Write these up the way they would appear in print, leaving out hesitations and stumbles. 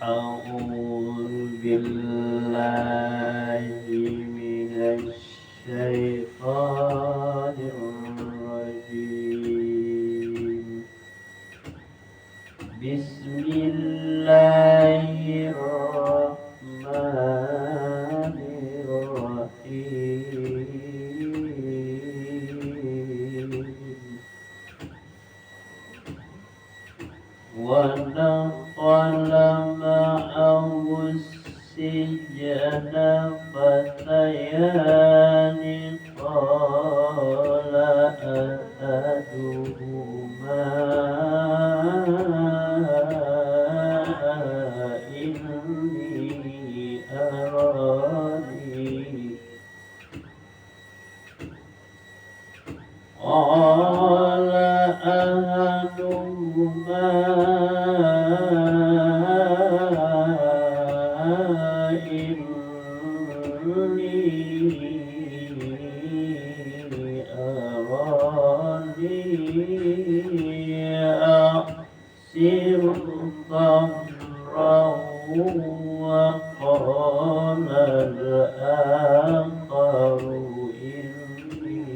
أعوذ بالله من الشيطان الرجيم. بسم الله الرحمن الرحيم. ودخل معه السجن فتيان قال أحدهما إني أراني قال أحدهما إني أراني أعصر خمرا وقال الآخر إني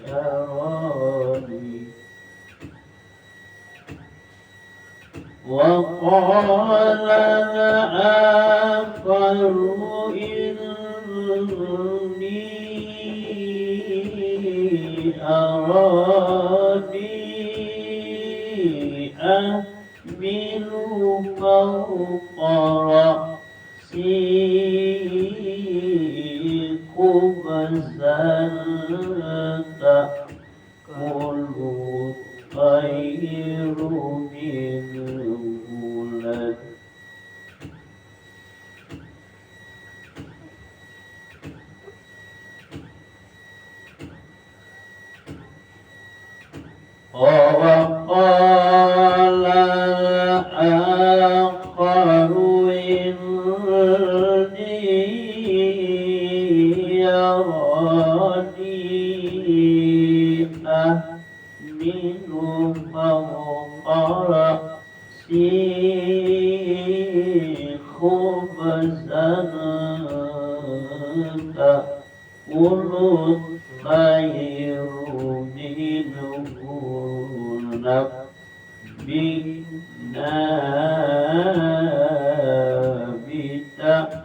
أراني وقال الآخر إني أراني أحمل فوق رأسي خبزا تأكل الطير منه وقال الآخر إني أراني أحمل فوق رأسي خبزا تأكل الطير منه نبئنا بتأويله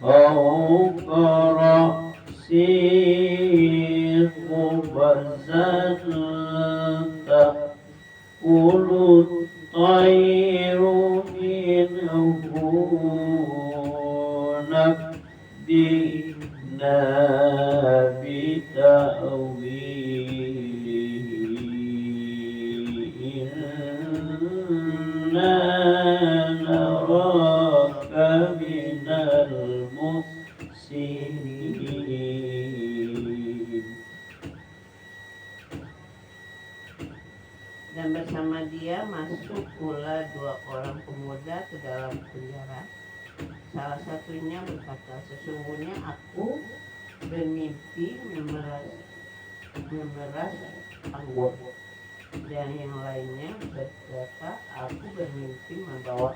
فوق رأسي خبزا تأكل الطير منه نبئنا بتأويله إنا نراك من المحسنين. Dan bersama dia masuk pula dua orang pemuda ke dalam penjara. Salah satunya berkata, sesungguhnya aku bermimpi memeras anggur. Dan yang lainnya berkata, aku bermimpi membawa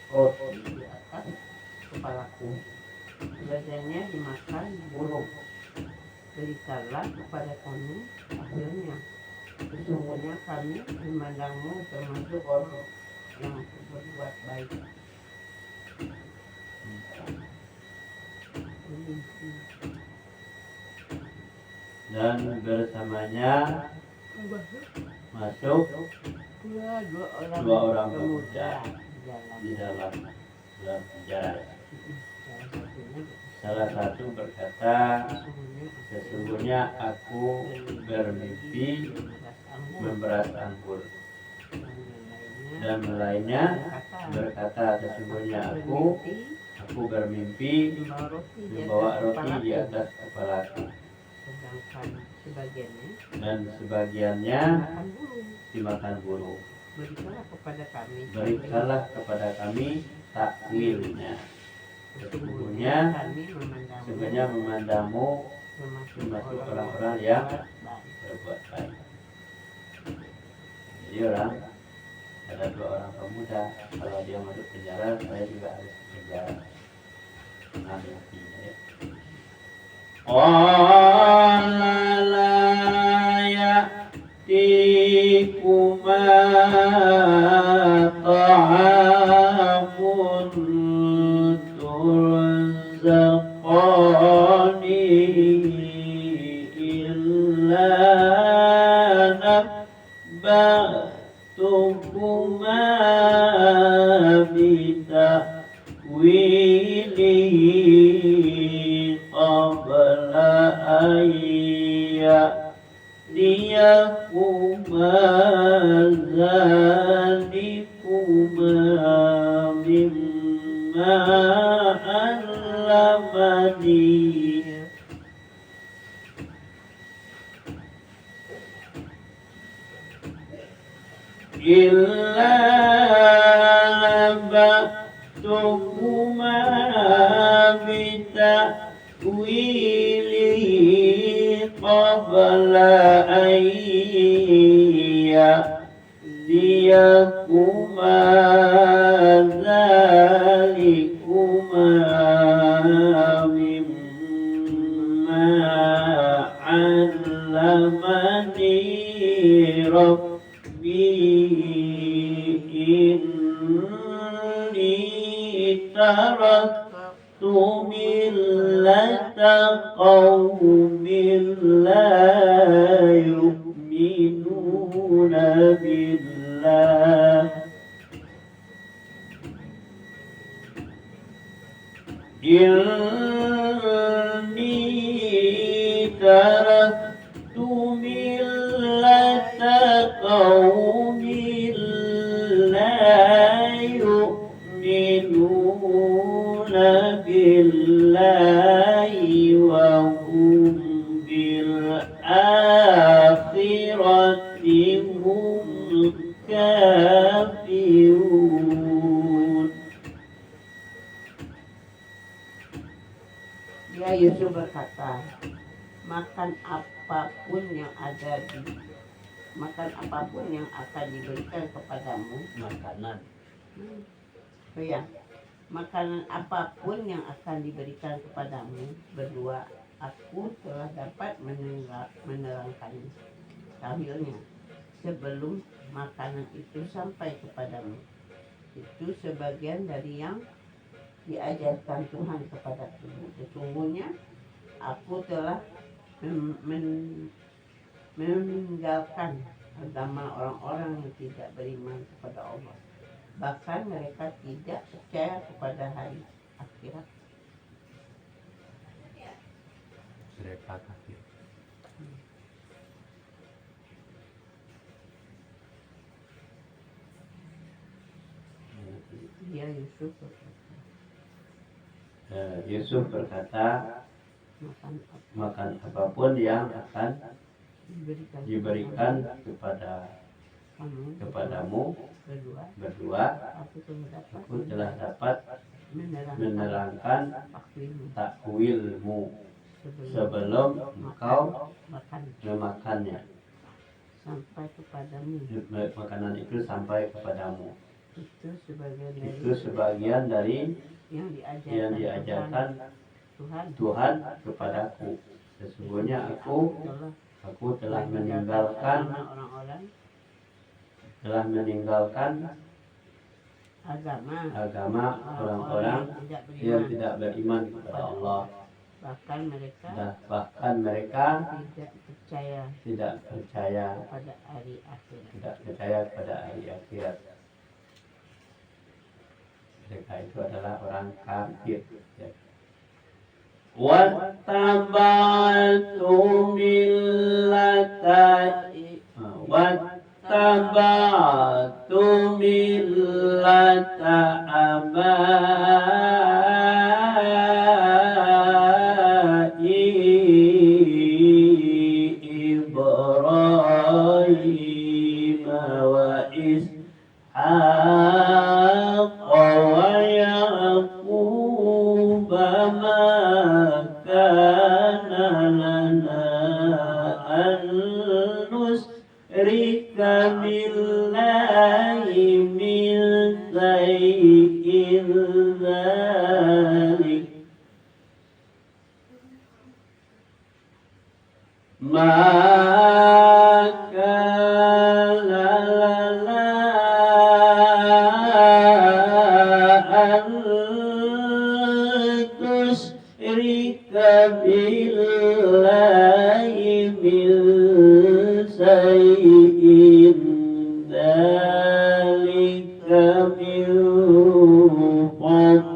roti di atas kepalaku. Kemudiannya dimakan burung. Beritalah kepada kami hasilnya. Sesungguhnya kami memandangmu termasuk orang yang berbuat baik. Dan bersamanya masuk dua orang pemuda di dalam penjara. Salah satu berkata, sesungguhnya aku bermimpi memeras anggur. Dan lainnya berkata, sesungguhnya aku bermimpi membawa roti di atas kepalaku. Dan sebagiannya dimakan burung. Berikanlah kepada kami takwilnya. Sesungguhnya memandangmu termasuk orang-orang yang baik. berbuat baik. Jadi ada 2 orang pemuda, kalau dia masuk penjara, saya juga harus ke penjara. Nantinya ya. Qala la ya'tikuma ta'amun turzaqani illa nabba'tukuma bita'wilihi qabla an ya'tiyakuma zalikuma mimma 'allamani. Illa naba'tukuma bita'wilihi qabla an ya'tiyakuma zalikuma mimma 'allamani inni taraktu millata qaumin la yu'minuna billah inni taraktu millata qaumin la yu'minuna billahi wa hum bil akhirati hum kafirun. Dia Yusuf berkata, makan apapun yang akan diberikan kepadamu, Makanan. Oh ya, makanan apapun yang akan diberikan kepadamu berdua, aku telah dapat menerangkan tahwilnya sebelum makanan itu sampai kepadamu. Itu sebagian dari yang diajarkan Tuhan kepadaku. Sesungguhnya aku telah meninggalkan agama orang-orang yang tidak beriman kepada Allah. Bahkan mereka tidak percaya kepada hari akhirat. Mereka kafir. Dia Yusuf berkata, makan apapun yang akan diberikan kepadamu berdua, aku telah dapat menerangkan takwilmu sebelum engkau memakannya. Sampai kepadamu. Makanan itu sampai kepadamu. Itu sebagian dari yang diajarkan diajarkan Tuhan kepadaku. Sesungguhnya aku telah meninggalkan agama orang-orang yang tidak beriman kepada Allah. Bahkan mereka tidak percaya pada hari akhirat. Mereka itu adalah orang kafir. Wattaba'tu millata abai Ibrahim wa Ishaq wa Yaqub ma kana billahi min syai'in dzalik maka billahi min syai'in dzalika min fadlillahi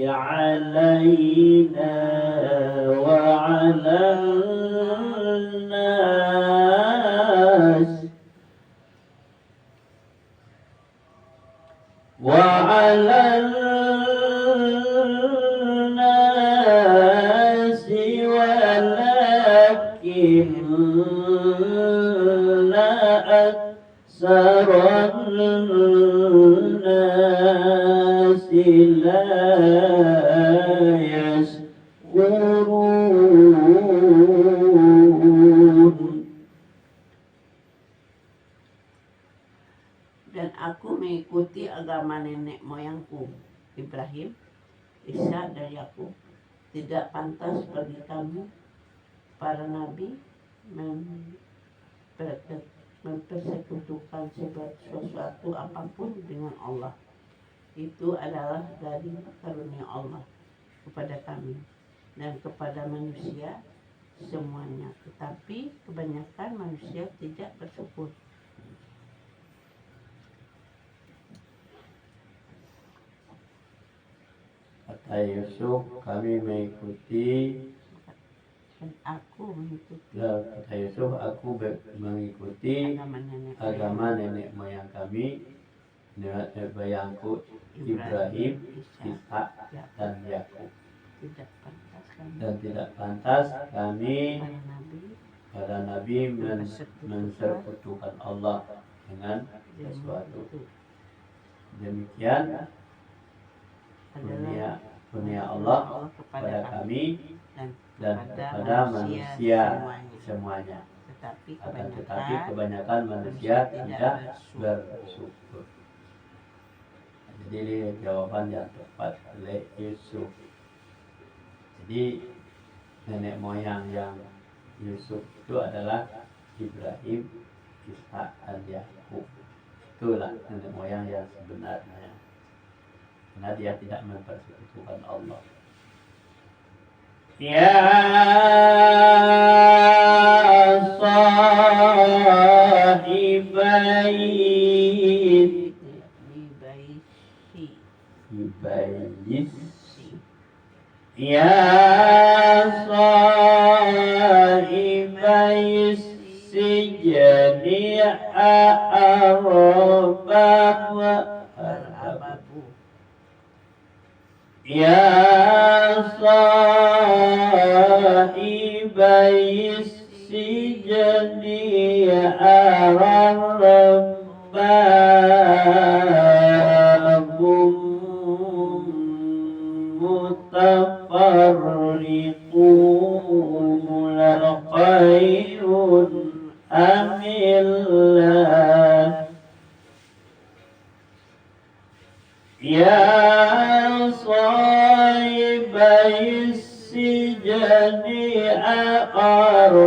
alaina wa 'alan nas wa 'alan aktsaran nasi la yashkurun. Dan aku mengikuti agama nenek moyangku Ibrahim, Ishak dan Yakub. Tidak pantas bagi kami para nabi mempersekutukan sesuatu apapun dengan Allah. Itu adalah dari karunia Allah kepada kami dan kepada manusia semuanya. Tetapi kebanyakan manusia tidak bersyukur. Kata Yusuf, kami mengikuti. Dan aku mengikuti. Kata Yusuf, aku mengikuti agama nenek moyang kami, nenek moyangku Ibrahim, Ishak dan Yakub. Dan tidak pantas kami para nabi mensekutukan Allah dengan sesuatu. Demikian kurnia Allah kepada kami dan kepada manusia semuanya. Tetapi kebanyakan manusia tidak bersyukur. Jadi ini jawaban yang tepat oleh Yusuf. Jadi nenek moyang yang Yusuf itu adalah Ibrahim, Ishak dan Yakub. Itulah nenek moyang yang sebenarnya. Karena dia tidak mempersekutukan Allah. Ya sahibain ya sahibai sijni ya sahibai sijni arbabum mutafarriqun khairun amillah ya sahibai sijni arbabum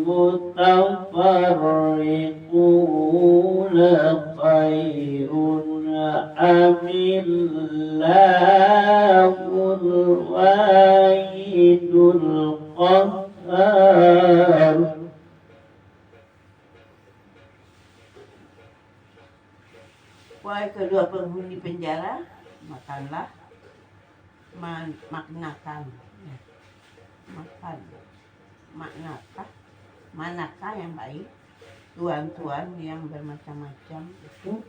mutafarriqun khairun amillahul wahidul qahhar. Wahai kedua penghuni penjara, makanlah, manakah yang baik, tuan-tuan yang bermacam-macam itu,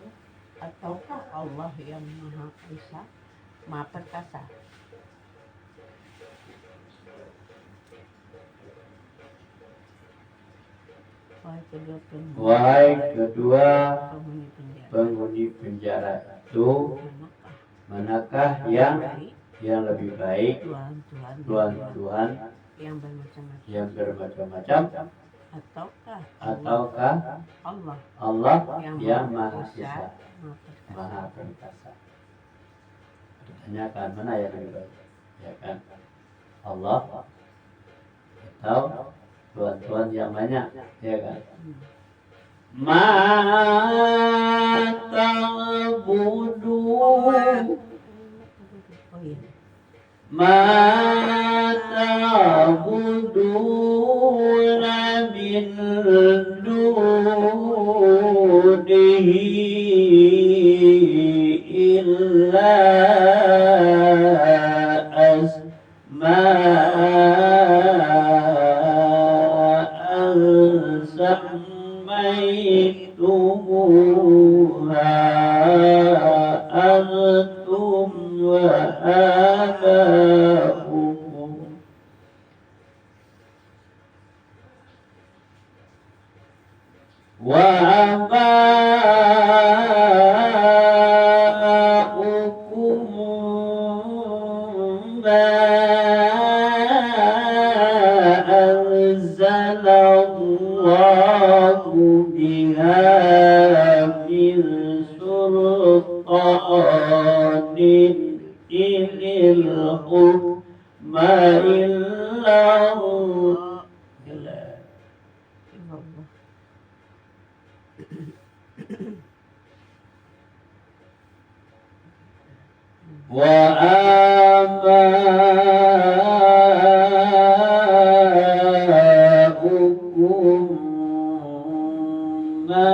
ataukah Allah yang Maha Esa, Maha Perkasa? Wahai kedua penghuni penjara itu, manakah yang yang lebih baik, Tuhan-Tuhan yang bermacam-macam, ataukah Allah yang Maha Esa, Maha Perkasa. Ditanyakan mana yang lebih baik, ya kan? Allah atau Tuhan-Tuhan yang banyak, ya kan? Ma ta'budun Ma ta'buduna min dunihi illa asma'an sammaytumuha antum wa aba'ukum wa aba'ukum ma anzalallahu biha min sultanin inil hukma illa wa aba'ukum ma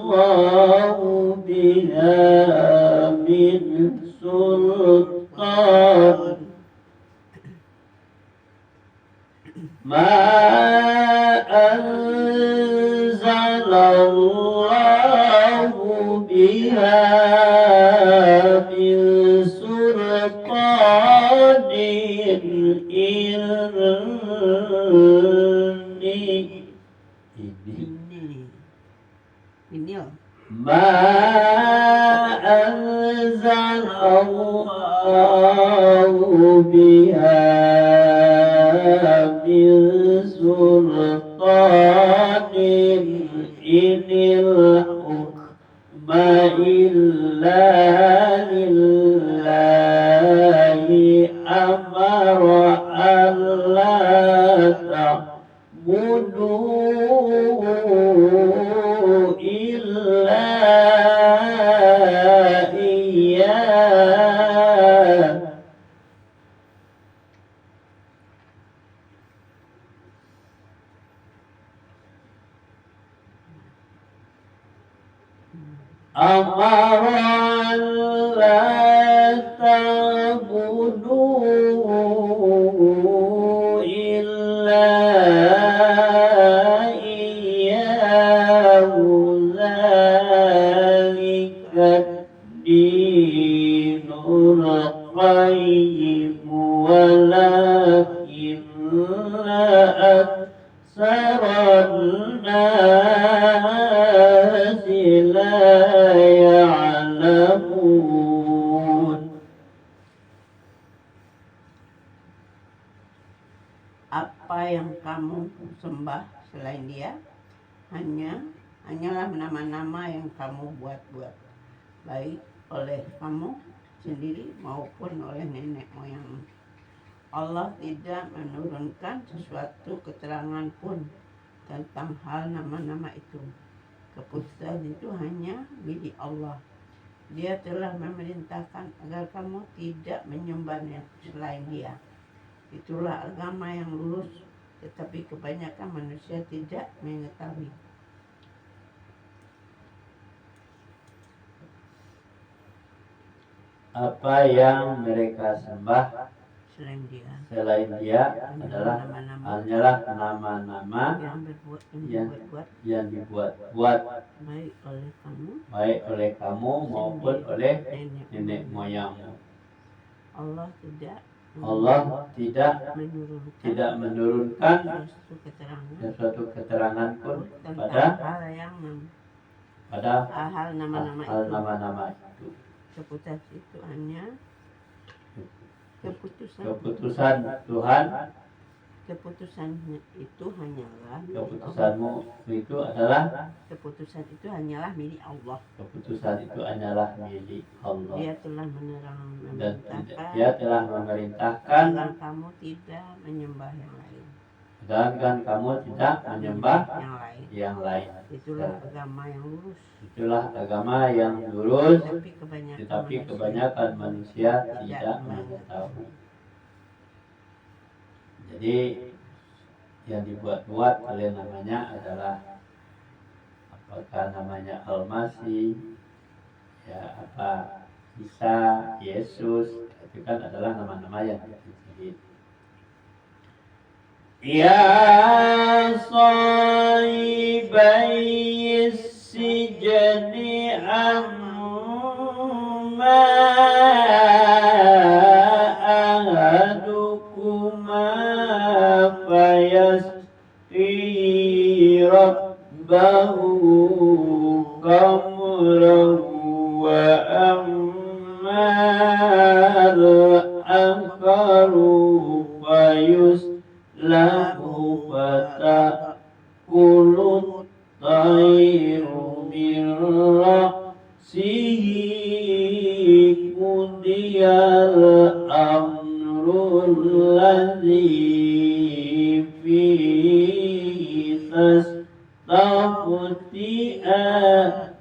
anzalallahu biha min sultan ma anzalallahu biha min sultanin ma anzalallahu biha min sultanin inil hukma illa lillahi amara alla ta'budu illa iyyah amara la ta'budu illa iyyahu dzalika dinul qayyim walakinna aktsaran nasi la ya'lamun. Apa yang kamu sembah selain Dia hanyalah nama-nama yang kamu buat-buat, baik oleh kamu sendiri maupun oleh nenek moyangmu. Allah tidak menurunkan sesuatu keterangan pun tentang hal nama-nama itu. Keputusan itu hanya milik Allah. Dia telah memerintahkan agar kamu tidak menyembahnya selain Dia. Itulah agama yang lurus, tetapi kebanyakan manusia tidak mengetahui. Apa yang mereka sembah Selain Dia adalah hanyalah nama-nama yang dibuat-buat baik oleh kamu maupun oleh nenek moyangmu. Allah tidak menurunkan sesuatu keterangan pun pada pada hal nama-nama hal itu. nama-nama itu. Keputusan itu hanya keputusan Tuhan, keputusannya itu hanyalah milik Allah. keputusanmu itu adalah Keputusan itu hanyalah milik Allah. keputusan itu hanyalah milik Allah. Dia telah Dan memerintahkan Dia telah memerintahkan agar kamu tidak menyembah yang lain. sedangkan kamu tidak menyembah yang lain. Itulah agama yang lurus. Itulah agama yang lurus, Tetapi kebanyakan manusia tidak mengetahui. Jadi yang dibuat-buat oleh namanya adalah apakah namanya Al-Masih, ya apa Isa, Yesus, itu kan adalah nama-nama yang diciptakan. Ya sahibai sijni amma ahadukuma fayasqi rabbahu kamran wa amma al-akharu lahu fatakulu tayru min ra'sihi kudiyal amrul ladzi fihi tastafti'an.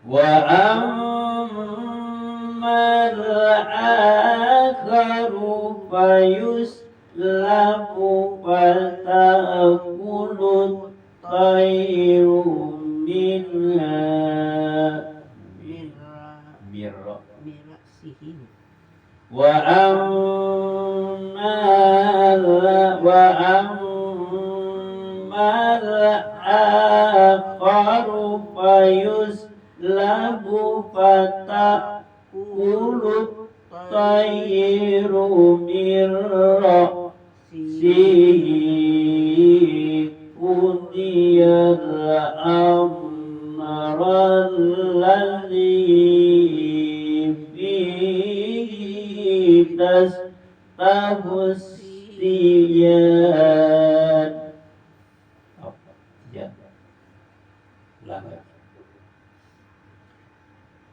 Wa ammal akharu fayuslabu fatakulu tayru minha wa ammal akharu fayuslabu fatakulu tayru min ra'sihi qudiyal amral ladzi fihi tastaftiyan.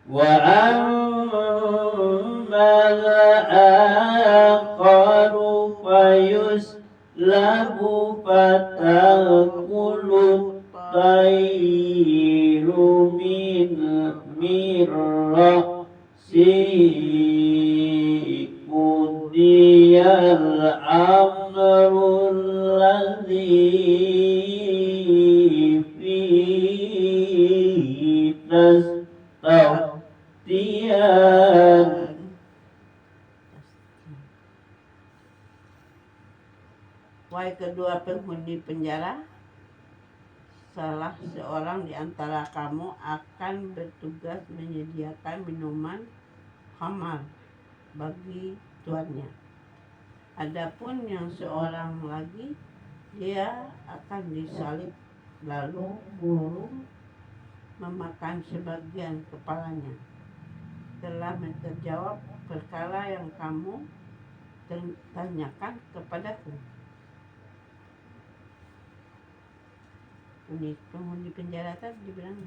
Wa ammal akharu fayuslabu fatakulu tayru min ra'sihi qudiyal amrul ladzi fihi tastaftiyan. Wahai kedua penghuni penjara, salah seorang di antara kamu akan bertugas menyediakan minuman khamar bagi tuannya. Adapun yang seorang lagi, dia akan disalib lalu burung memakan sebagian kepalanya. Telah terjawab perkara yang kamu tanyakan kepadaku. Penghuni penjara tadi dibilang,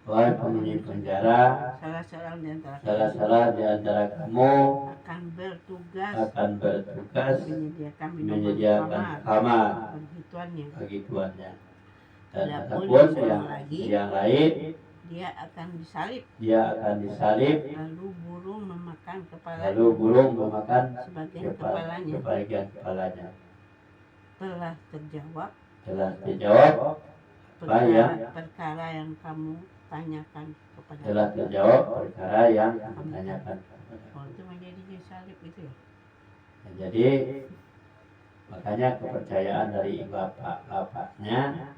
wahai penghuni penjara, salah seorang di antara kamu akan bertugas menyediakan kamar bagi tuannya. Dan adapun yang lain, dia akan disalib lalu burung memakan sebagian kepalanya. Telah terjawab perkara yang kamu tanyakan kepadaku. Oh, itu menjadi disalib itu ya. Nah, jadi makanya kepercayaan dari bapaknya,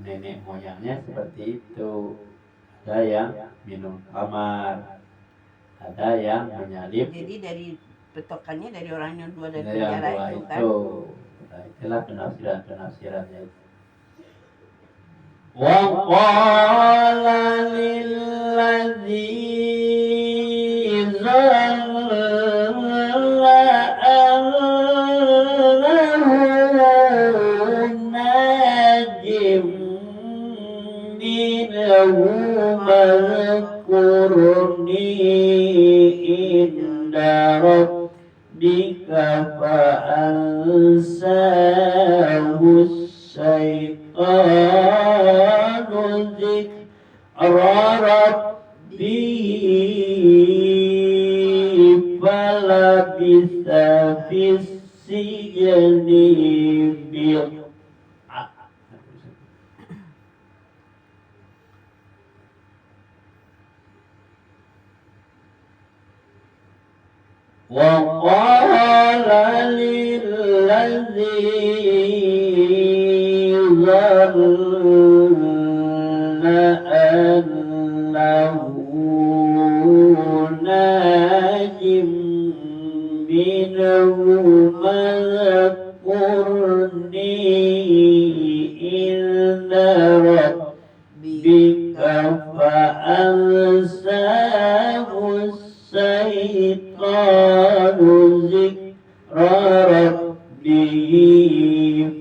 nenek moyangnya seperti itu. Ada yang minum khamar, ada yang menyalib. Jadi dari petokannya dari orang yang dua dari Nah, yang penjara dua itu kan. itu. Nah, itulah penafsirannya itu. Wa qala lilladzi zalla annahu najim minhu madhkurni inda rabbika fa'ansahu syaitanu dzikra rabbihi falabitha fis sijni وقال للذي ظن أنه ناج منه اذكرني عند ربك فأنساه الشيطان ذكر ربه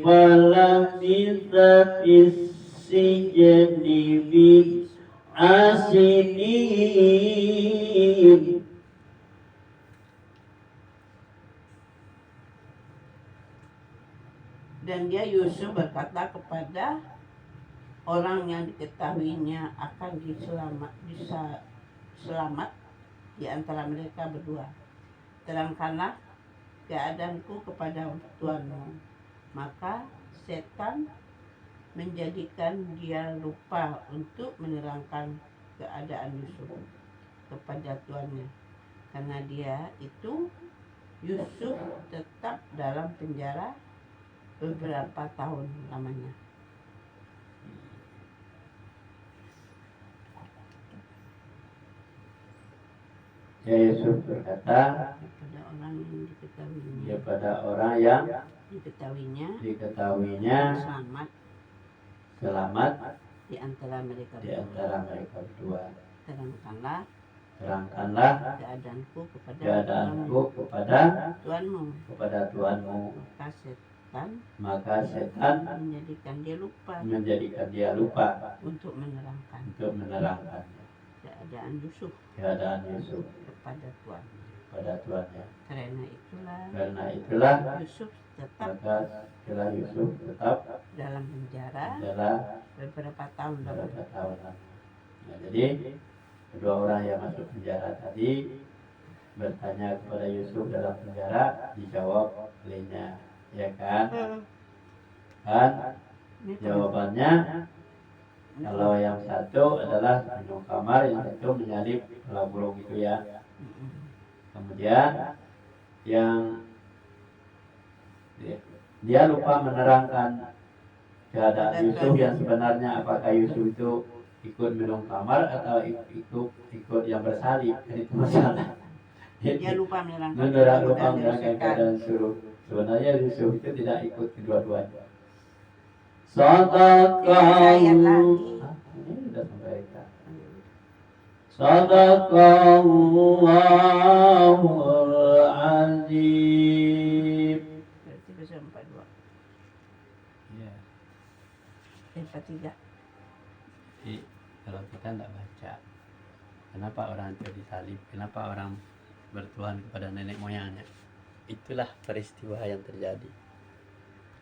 فلبث في السجن بضع سنين. Dan dia Yusuf berkata kepada orang yang diketahuinya akan selamat di antara mereka berdua, terangkanlah keadaanku kepada tuanmu. Maka setan menjadikan dia lupa untuk menerangkan keadaan Yusuf kepada tuannya. Karena dia itu, Yusuf tetap dalam penjara beberapa tahun lamanya. Ya Yusuf berkata Kepada orang yang diketahuinya, kepada orang yang diketahuinya selamat di antara mereka berdua. Terangkanlah keadaanku kepada tuanmu. Maka setan menjadikan dia lupa untuk menerangkan keadaan Yusuf kepada tuannya. Karena itulah Yusuf tetap dalam penjara beberapa tahun. Nah, jadi kedua orang yang masuk penjara tadi bertanya kepada Yusuf dalam penjara, dijawab olehnya, ya kan? Jawabannya, kalau yang satu adalah minum kamar, yang satu menyalip pulau-pulau gitu ya. Kemudian yang dia lupa menerangkan keadaan Yusuf yang sebenarnya, apakah Yusuf itu ikut minum kamar atau ikut yang bersalib. Itu masalah. Dia lupa menerangkan keadaan Yusuf. Sebenarnya Yusuf itu tidak ikut kedua-duanya. Sadaqallahul azim. Berarti bisa 42. Iya. 43. Kalau kita tidak baca, kenapa orang itu disalib, kenapa orang bertuhan kepada nenek moyangnya, itulah peristiwa yang terjadi.